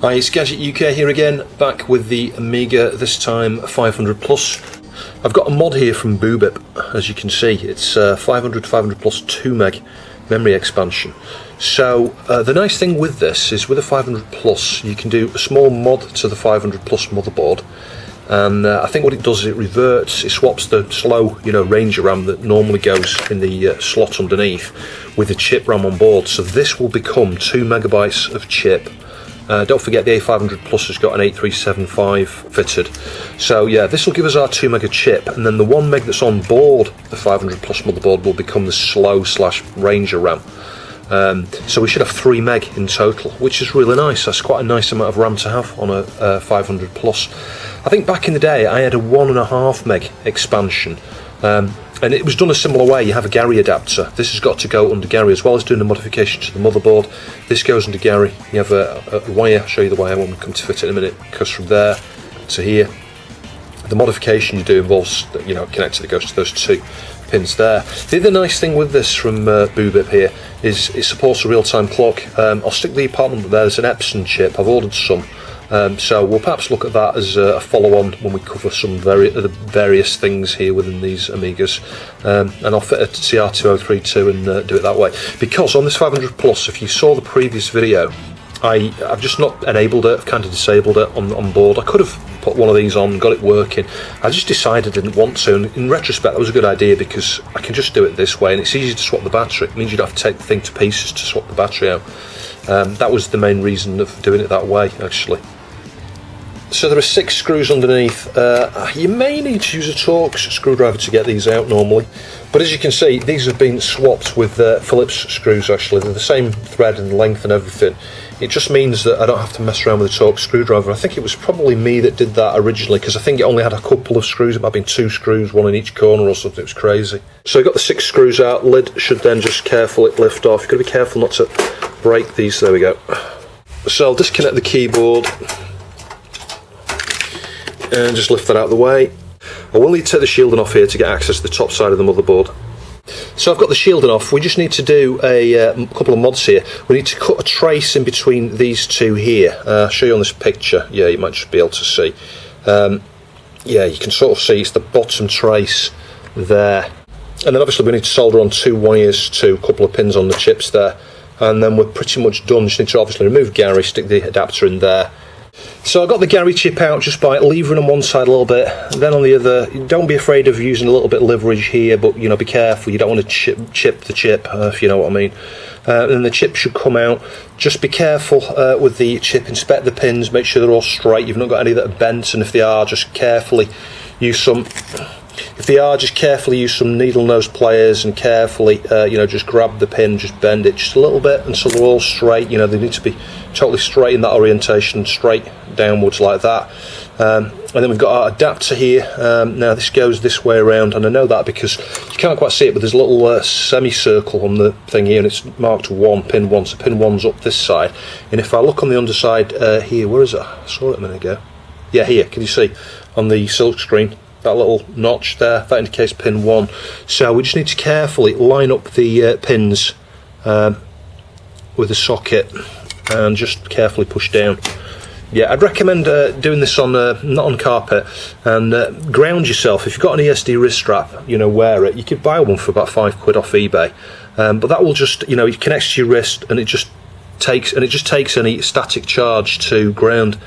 Hi, it's Gadget UK here again, back with the Amiga, this time 500 plus. I've got a mod here from Boobip, as you can see. It's 500 plus 2 meg memory expansion. So the nice thing with this is with a 500 plus you can do a small mod to the 500 plus motherboard, and I think what it does is it swaps the slow Ranger RAM that normally goes in the slot underneath with the chip RAM on board. So this will become 2 megabytes of chip. Don't forget the A500 Plus has got an 8375 fitted. So yeah, this will give us our 2 mega chip, and then the 1 meg that's on board the 500 Plus motherboard will become the slow / Ranger RAM. So we should have 3 meg in total, which is really nice. That's quite a nice amount of RAM to have on a 500 Plus. I think back in the day I had a 1.5 meg expansion. And it was done a similar way. You have a Gary adapter. This has got to go under Gary, as well as doing a modification to the motherboard. This goes under Gary. You have a wire. I'll show you the wire when we come to fit it in a minute. It goes from there to here. The modification you do involves connector that goes to those 2 pins there. The other nice thing with this from Boobip here is it supports a real-time clock. I'll stick the part number there. There's an Epson chip. I've ordered some. So we'll perhaps look at that as a follow-on when we cover some of the various things here within these Amigas, and I'll fit a CR2032 and do it that way. Because on this 500 Plus, if you saw the previous video, I've just not enabled it. I've kind of disabled it on board. I could have put one of these on, got it working. I just decided I didn't want to, and in retrospect that was a good idea because I can just do it this way, and it's easy to swap the battery. It means you don't have to take the thing to pieces to swap the battery out. That was the main reason of doing it that way, actually. So there are 6 screws underneath. You may need to use a Torx screwdriver to get these out normally, but as you can see, these have been swapped with Phillips screws. Actually, they're the same thread and length and everything. It just means that I don't have to mess around with a Torx screwdriver. I think it was probably me that did that originally, because I think it only had a couple of screws. It might have been 2 screws, 1 in each corner or something. It was crazy. So I got the 6 screws out. Lid should then just carefully lift off. You've got to be careful not to break these. There we go. So I'll disconnect the keyboard and just lift that out of the way. I will need to take the shielding off here to get access to the top side of the motherboard. So I've got the shielding off. We just need to do a couple of mods here. We need to cut a trace in between these 2 here. I'll show you on this picture. Yeah, you might just be able to see. Yeah, you can sort of see it's the bottom trace there. And then obviously we need to solder on 2 wires to a couple of pins on the chips there. And then we're pretty much done. Just need to obviously remove Gary, stick the adapter in there. So I got the Gary chip out just by levering on one side a little bit, then on the other. Don't be afraid of using a little bit of leverage here, but be careful. You don't want to chip the chip, if you know what I mean. And the chip should come out. Just be careful with the chip. Inspect the pins, make sure they're all straight. You've not got any that are bent, and if they are, just carefully use some. If they are, just carefully use some needle nose pliers and carefully, just grab the pin, just bend it just a little bit until they're all straight. They need to be totally straight in that orientation, straight downwards like that. And then we've got our adapter here. Now this goes this way around, and I know that because you can't quite see it, but there's a little semicircle on the thing here, and it's marked 1, pin 1. So pin 1's up this side. And if I look on the underside here, where is it? I saw it a minute ago. Yeah, here. Can you see on the silk screen? That little notch there, that indicates pin 1. So we just need to carefully line up the pins with the socket and just carefully push down. Yeah, I'd recommend doing this on not on carpet, and ground yourself. If you've got an ESD wrist strap, wear it. You could buy one for about £5 off eBay, but that will just it connects to your wrist, and it just takes any static charge to ground.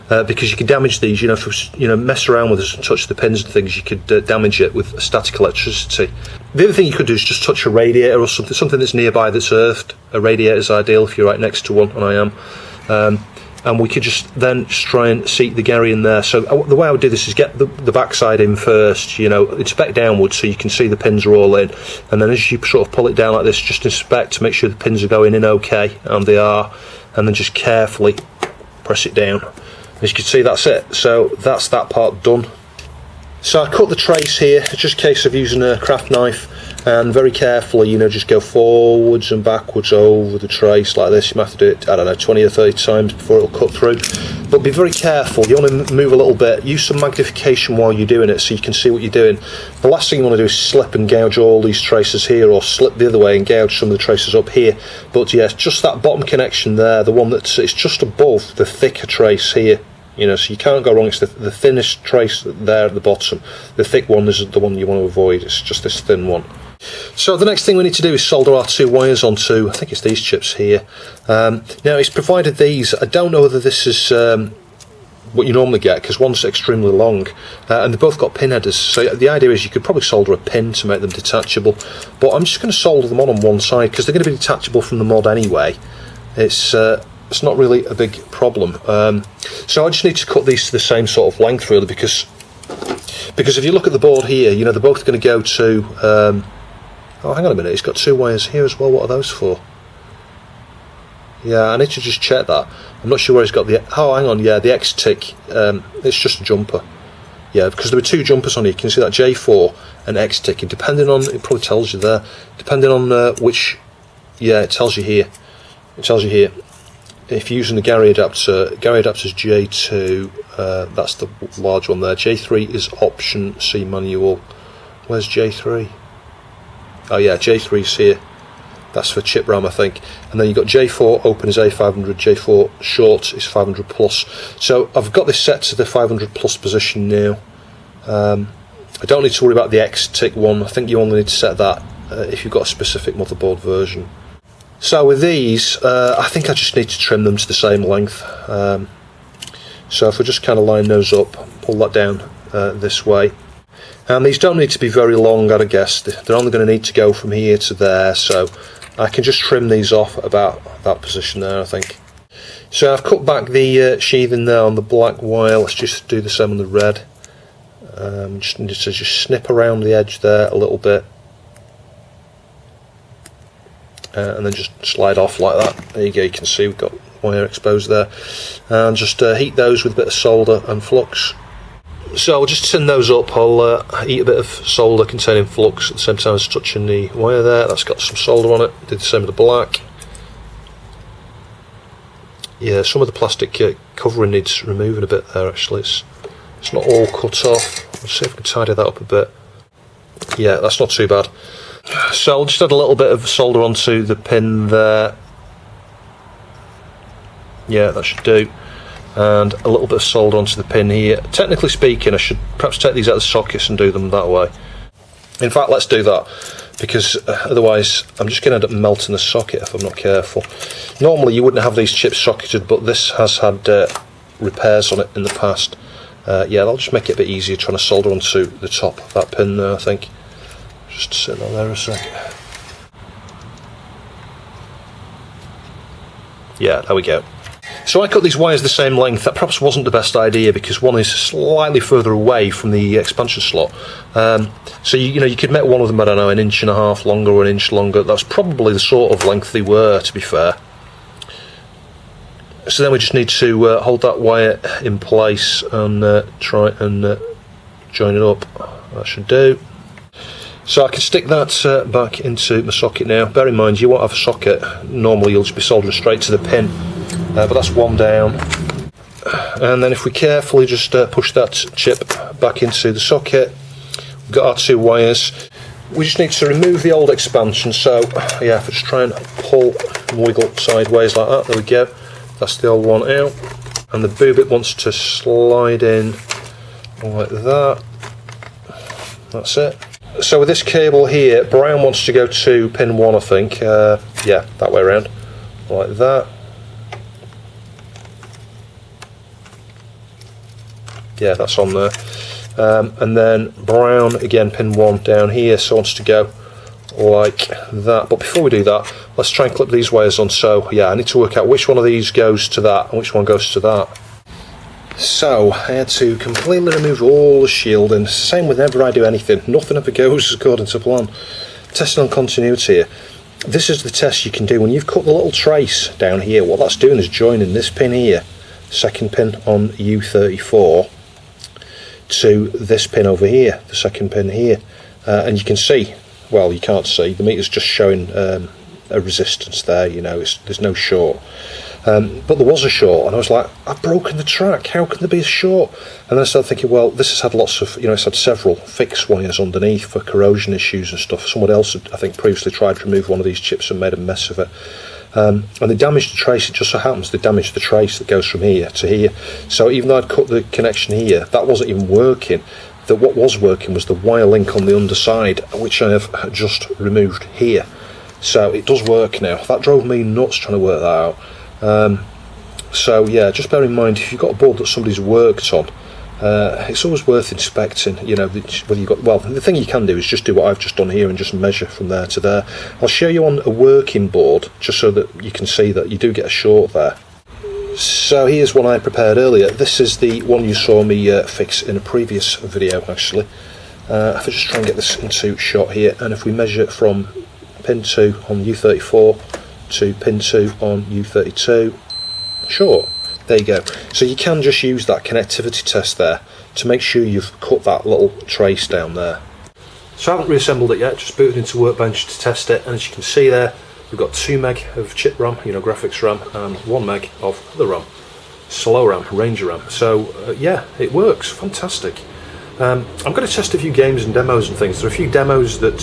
Because you could damage these, if mess around with this and touch the pins and things, you could damage it with static electricity. The other thing you could do is just touch a radiator or something that's nearby that's earthed. A radiator is ideal if you're right next to one, and I am. And we could just try and seat the Gary in there. So the way I would do this is get the backside in first, inspect downwards so you can see the pins are all in, and then as you sort of pull it down like this, just inspect to make sure the pins are going in okay, and they are, and then just carefully press it down. As you can see, that's it. So that's that part done. So I cut the trace here. It's just a case of using a craft knife and very carefully, just go forwards and backwards over the trace like this. You might have to do it, I don't know, 20 or 30 times before it'll cut through. but be very careful. You want to move a little bit, use some magnification while you're doing it so you can see what you're doing. The last thing you want to do is slip and gouge all these traces here, or slip the other way and gouge some of the traces up here. But yes, just that bottom connection there, the one that's it's just above the thicker trace here, you know, so you can't go wrong. It's the thinnest trace there at the bottom. The thick one is the one you want to avoid. It's just this thin one. So the next thing we need to do is solder our two wires onto, I think it's these chips here. Now it's provided these. I don't know whether this is what you normally get, because one's extremely long and they've both got pin headers, so the idea is you could probably solder a pin to make them detachable, but I'm just going to solder them on one side because they're going to be detachable from the mod anyway. It's not really a big problem. So I just need to cut these to the same sort of length really, because if you look at the board here, you know, they're both going to go to oh, hang on a minute, it's got two wires here as well. What are those for? Yeah, I need to just check that. I'm not sure where it's got the... Oh, hang on, yeah, the X-tick. It's just a jumper. Yeah, because there were two jumpers on here. You can see that J4 and X-tick. And depending on... It probably tells you there. Depending on which... Yeah, it tells you here. It tells you here. If you're using the Gary adapter's J2. That's the large one there. J3 is option C manual. Where's J3? Oh yeah, J3's here. That's for chip RAM, I think. And then you've got J4 open is A500, J4 short is 500 plus. So I've got this set to the 500 plus position now. I don't need to worry about the X-tick one. I think you only need to set that if you've got a specific motherboard version. So with these, I think I just need to trim them to the same length. So if we just kind of line those up, pull that down this way. And these don't need to be very long, I'd guess. They're only going to need to go from here to there, so I can just trim these off about that position there, I think. So I've cut back the sheathing there on the black wire. Let's just do the same on the red. Just need to just snip around the edge there a little bit. And then just slide off like that. There you go, you can see we've got wire exposed there. And just heat those with a bit of solder and flux. So I'll just tin those up. I'll heat a bit of solder containing flux at the same time as touching the wire there. That's got some solder on it. Did the same with the black. Yeah, some of the plastic covering needs removing a bit there actually. It's not all cut off. Let's see if we can tidy that up a bit. Yeah, that's not too bad. So I'll just add a little bit of solder onto the pin there. Yeah, that should do. And a little bit of solder onto the pin here. Technically speaking, I should perhaps take these out of the sockets and do them that way. In fact, let's do that, because otherwise I'm just going to end up melting the socket if I'm not careful. Normally you wouldn't have these chips socketed, but this has had repairs on it in the past. Yeah, that'll just make it a bit easier trying to solder onto the top of that pin there, I think. Just sit on there a sec. Yeah, there we go. So I cut these wires the same length. That perhaps wasn't the best idea because one is slightly further away from the expansion slot. So you know you could make one of them, I don't know, 1.5 inches longer or 1 inch longer. That's probably the sort of length they were, to be fair. So then we just need to hold that wire in place and try and join it up. That should do. So I can stick that back into my socket now. Bear in mind, you won't have a socket. Normally you'll just be soldering straight to the pin. But that's one down. And then if we carefully just push that chip back into the socket, we've got our two wires. We just need to remove the old expansion. So yeah, if I just try and pull and wiggle sideways like that, there we go. That's the old one out. And the Boobip wants to slide in like that. That's it. So with this cable here, brown wants to go to pin 1, I think. Yeah, that way around. Like that. Yeah, that's on there. And then brown, again, pin 1 down here, so wants to go like that. But before we do that, let's try and clip these wires on. So yeah, I need to work out which one of these goes to that and which one goes to that. So I had to completely remove all the shielding. Same whenever I do anything, nothing ever goes according to plan. Testing on continuity here. This is the test you can do when you've cut the little trace down here. What that's doing is joining this pin here, second pin on U34, to this pin over here, the second pin here. And you can see, well, you can't see, the meter's just showing a resistance there, you know, there's no short. but there was a short, and I was like, I've broken the track, how can there be a short? And then I started thinking, well, this has had lots of, it's had several fixed wires underneath for corrosion issues and stuff. Someone else had, I think, previously tried to remove one of these chips and made a mess of it. And they damaged the trace. It just so happens they damaged the trace that goes from here to here. So even though I'd cut the connection here, that wasn't even working. What was working was the wire link on the underside, which I have just removed here. So it does work now. That drove me nuts trying to work that out. So yeah, just bear in mind, if you've got a board that somebody's worked on, it's always worth inspecting, whether you've got, well, the thing you can do is just do what I've just done here and just measure from there to there. I'll show you on a working board, just so that you can see that you do get a short there. So here's one I prepared earlier. This is the one you saw me fix in a previous video, actually. If I just try and get this into shot here, and if we measure from pin 2 on U34 to pin 2 on U32, sure, there you go. So you can just use that connectivity test there to make sure you've cut that little trace down there. So I haven't reassembled it yet, just booted into Workbench to test it, and as you can see there, we've got 2 meg of chip RAM, graphics RAM, and 1 meg of other RAM, slow RAM, Ranger RAM. So yeah, it works, fantastic. I'm going to test a few games and demos and things. There are a few demos that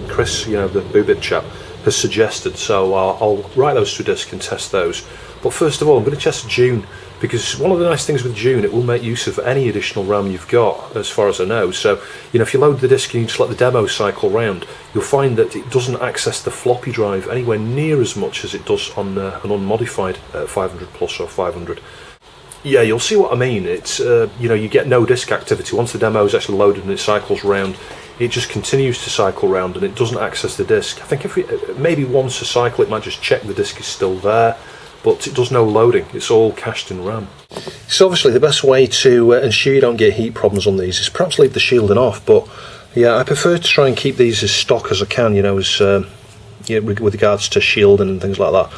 Chris, the Boobip chap, has suggested, so I'll write those to disk and test those. But first of all, I'm going to test June, because one of the nice things with June, it will make use of any additional RAM you've got, as far as I know. So, if you load the disk and you just let the demo cycle round, you'll find that it doesn't access the floppy drive anywhere near as much as it does on an unmodified 500 plus or 500. Yeah, you'll see what I mean. It's you get no disk activity. Once the demo is actually loaded and it cycles round, it just continues to cycle round and it doesn't access the disk. I think maybe once a cycle it might just check the disk is still there, but it does no loading. It's all cached in RAM. So obviously the best way to ensure you don't get heat problems on these is perhaps leave the shielding off, but yeah, I prefer to try and keep these as stock as I can, with regards to shielding and things like that.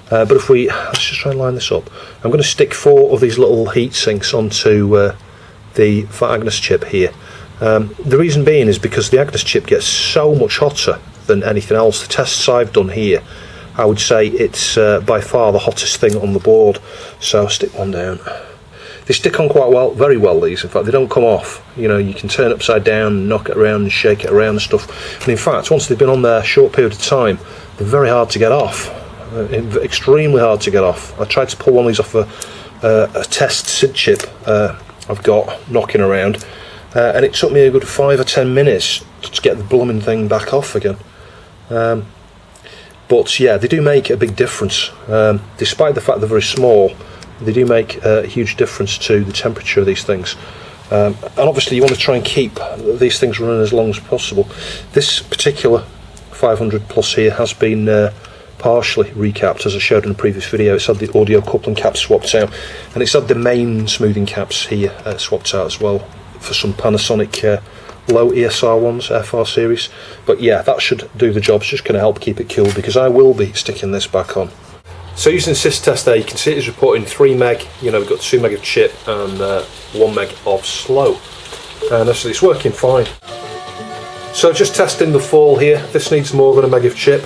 But let's just try and line this up. I'm going to stick 4 of these little heat sinks onto the Fat Agnes chip here. The reason being is because the Agnes chip gets so much hotter than anything else. The tests I've done here, I would say it's by far the hottest thing on the board. So I'll stick one down. They stick on quite well, very well, these. In fact, they don't come off. You can turn it upside down, knock it around and shake it around and stuff. And in fact, once they've been on there a short period of time, they're very hard to get off. Extremely hard to get off. I tried to pull one of these off a test SID chip I've got knocking around, and it took me a good 5 or 10 minutes to get the blooming thing back off again. But yeah, they do make a big difference. Despite the fact they're very small, they do make a huge difference to the temperature of these things. And obviously you want to try and keep these things running as long as possible. This particular 500 plus here has been partially recapped, as I showed in a previous video. It's had the audio coupling caps swapped out, and it's had the main smoothing caps here swapped out as well for some Panasonic low ESR ones, FR series. But yeah, that should do the job. It's just going to help keep it cool, because I will be sticking this back on. So using the sys test there, you can see it is reporting 3 meg, we've got 2 meg of chip and 1 meg of slow, and actually it's working fine. So just testing the fall here. This needs more than a meg of chip.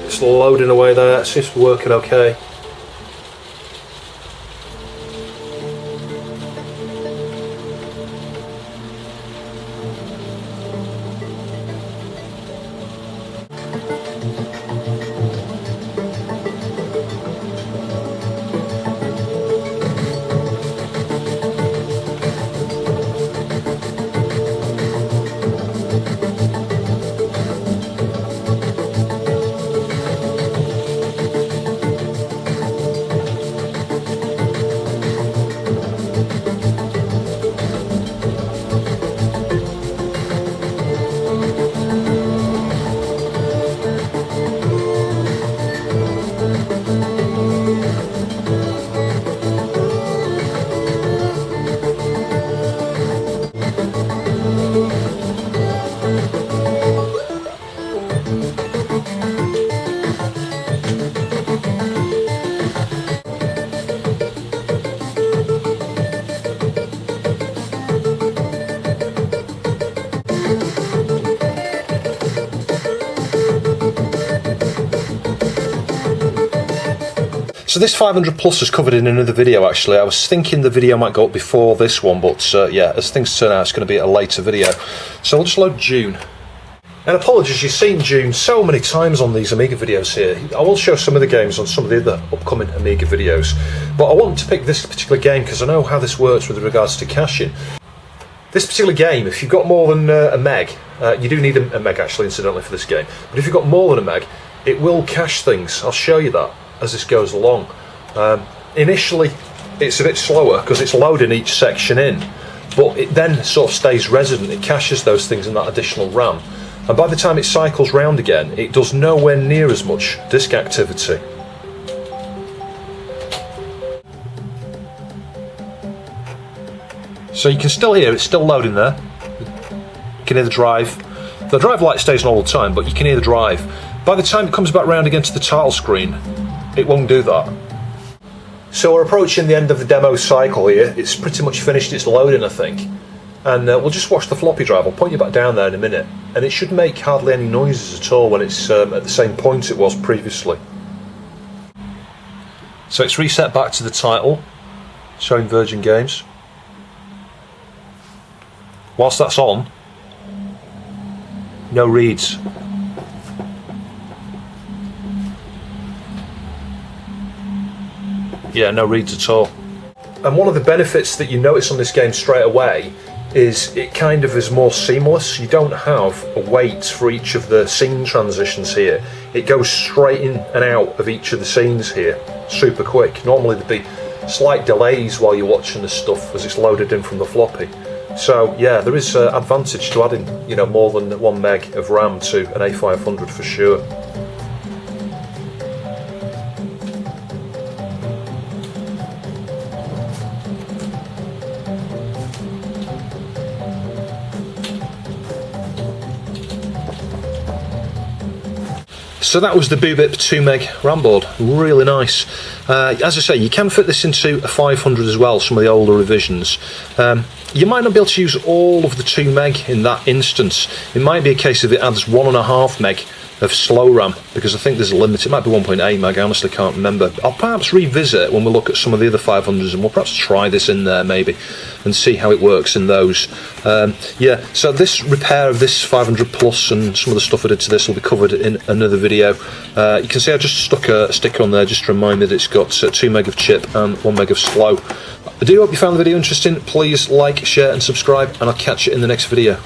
It's loading away there, it seems to be working okay. So this 500 Plus is covered in another video actually. I was thinking the video might go up before this one, but yeah, as things turn out it's going to be a later video. So we'll just load June. And apologies, you've seen June so many times on these Amiga videos here. I will show some of the games on some of the other upcoming Amiga videos, but I wanted to pick this particular game because I know how this works with regards to caching. This particular game, if you've got more than a meg, you do need a meg actually incidentally for this game, but if you've got more than a meg, it will cache things. I'll show you that as this goes along. Initially it's a bit slower because it's loading each section in, but it then sort of stays resident. It caches those things in that additional RAM. And by the time it cycles round again, it does nowhere near as much disk activity. So you can still hear it's still loading there. You can hear the drive. The drive light stays on all the time, but you can hear the drive. By the time it comes back round again to the title screen, it won't do that. So we're approaching the end of the demo cycle here. It's pretty much finished its loading, I think. And we'll just watch the floppy drive. I'll point you back down there in a minute, and it should make hardly any noises at all when it's at the same point it was previously. So it's reset back to the title, showing Virgin Games. Whilst that's on, no reads. Yeah, no reads at all. And one of the benefits that you notice on this game straight away is it kind of is more seamless. You don't have a wait for each of the scene transitions here. It goes straight in and out of each of the scenes here, super quick. Normally there'd be slight delays while you're watching this stuff as it's loaded in from the floppy. So yeah, there is an advantage to adding, you know, more than 1 meg of RAM to an A500 for sure. So that was the Boobip 2MB RAM board, really nice. As I say, you can fit this into a 500 as well, some of the older revisions. You might not be able to use all of the 2 meg in that instance. It might be a case of it adds 1.5 meg of slow RAM, because I think there's a limit. It might be 1.8 meg, I honestly can't remember. I'll perhaps revisit when we look at some of the other 500s, and we'll perhaps try this in there maybe and see how it works in those. Yeah, so this repair of this 500 Plus and some of the stuff I did to this will be covered in another video. You can see I just stuck a sticker on there just to remind me that it's got 2 meg of chip and 1 meg of slow. I do hope you found the video interesting. Please like, share and subscribe, and I'll catch you in the next video.